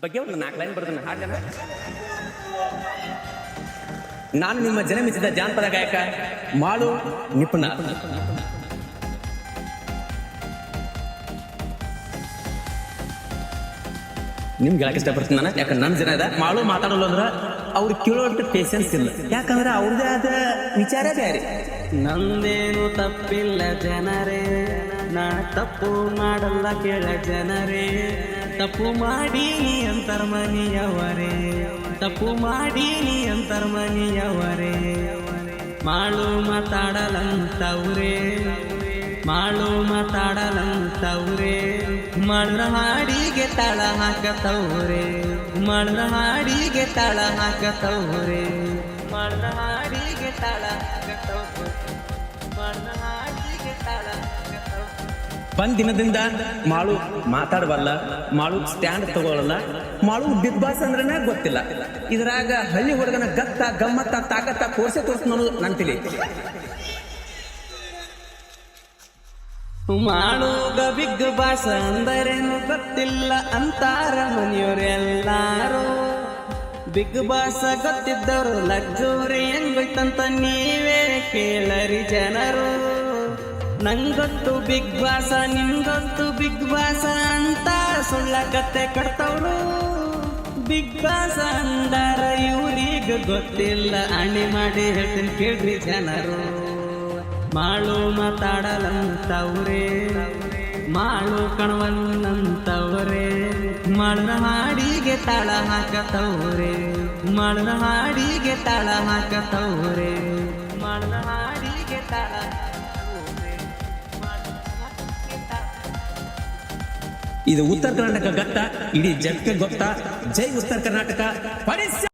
ಬಗ್ಗೆ ಒಂದು 4 ಲೈನ್ ಬರೆದನ್ನ ಹಾಡೋಣ. ನಾನು ನಿಮ್ಮ ಜನಮಿಸಿದ ಜಾನಪದ ಗಾಯಕ ಮಾಳು ನಿಪುಣ. ನಿಮ್ಗೆ ಹೇಳಕ್ ಇಷ್ಟಪಡ್ತೀನಿ ನಾನು, ಯಾಕಂದ್ರೆ ನನ್ನ ಜನ ಇದೆ ಮಾಳು ಮಾತಾಡೋಲ್ಲ ಅಂದ್ರೆ ಅವ್ರು ಕೇಳೋಷ್ಟು ಪೇಷನ್ಸ್ ಇಲ್ಲ, ಯಾಕಂದ್ರೆ ಅವ್ರದೇ ಆದ ವಿಚಾರ ಬೇರೆ. ನಂದೇನು ತಪ್ಪಿಲ್ಲ ಜನರೇ, ನಾ ತಪ್ಪು ಮಾಡಲ್ಲ ಕೇಳ ಜನರೇ. ತಪ್ಪು ಮಾಡೀನಿ ಅಂತರ್ಮನಿಯವರೇ, ತಪ್ಪು ಮಾಡೀನಿ ಅಂತರ್ಮನಿಯವರೇ. ಮಾಳು ಮಾತಾಡಲಂತವ್ರೆ, ಮಾಳು ಮಾತಾಡಲಂತವ್ರೆ. ಮಳ್ಳ ಹಾಡಿಗೆ ತಾಳ ಹಾಕತವ್ರೆ, ಮಳ್ಳ ಹಾಡಿಗೆ ತಾಳ ಹಾಕತವ್ರೆ, ಮಳ್ಳ ಹಾಡಿಗೆ ತಾಳ ಹಾಕತವ್ರೆ, ಮಳ್ಳ ಹಾಡಿಗೆ ತಾಳ ಹಾಕತವ್ರೆ. ಒಂದ್ ದಿನದಿಂದ ಮಾಳು ಮಾತಾಡಬಲ್ಲ, ಮಾಳು ಸ್ಟ್ಯಾಂಡ್ ತಗೊಳ್ಳಲ್ಲ, ಮಾಳು ಬಿಗ್ ಬಾಸ್ ಅಂದ್ರನೇ ಗೊತ್ತಿಲ್ಲ. ಇದ್ರಾಗ ಹಳ್ಳಿ ಹುಡುಗನ ಗತ್ತ ಗಮ್ಮತ್ತ ತಾಕತ್ತ ತೋರ್ಸೆ ಅನ್ನೋದು ನನ್ ತಿಳಿ. ಮಾಡೋಗ ಬಿಗ್ ಬಾಸ್ ಅಂದರೇನು ಗೊತ್ತಿಲ್ಲ ಅಂತಾರ ಮನೆಯವರೆಲ್ಲಾರು. ಬಿಗ್ ಬಾಸ್ ಗೊತ್ತಿದ್ದವರು ಲಗ್ಜೂರಿ ಹೆಂಗೋಯ್ತಂತ ನೀವೇ ಕೇಳರಿ ಜನರು. ನಂಗೊತ್ತು ಬಿಗ್ ಬಾಸ, ನಿಮ್ಗೊತ್ತು ಬಿಗ್ ಬಾಸ ಅಂತ ಸುಳ್ಳ ಕತೆ ಕಟ್ತವ್ರು. ಬಿಗ್ ಬಾಸ್ ಅಂದಾರ ಇವ್ರೀಗ ಗೊತ್ತಿಲ್ಲ, ಅಣಿ ಮಾಡಿ ಹೇಳ್ತೀನಿ ಕೇಳ್ರಿ ಜನರು. ಮಾಳು ಮಾತಾಡಲಂತವ್ರೆ, ಮಾಳು ಕಣವಲ್ಲಂತವ್ರೆ. ಮಳ್ಳ ಹಾಡಿಗೆ ತಾಳ ಹಾಕತವ್ರೆ, ಮಳ್ಳ ಹಾಡಿಗೆ ತಾಳ ಹಾಕತವ್ರೆ, ಮಳ್ಳ ಹಾಡಿಗೆ ತಾಳ ಹಾಕತವ್ರೆ, ಮಳ್ಳ ಹಾಡಿಗೆ ತಾಳ. ಇದು ಉತ್ತರ ಕರ್ನಾಟಕ ಗತ್ತ, ಇಡೀ ಜಗಕ್ಕೆ ಗೊತ್ತಾ. ಜೈ ಉತ್ತರ ಕರ್ನಾಟಕ. ಪರಿಶ್ಯ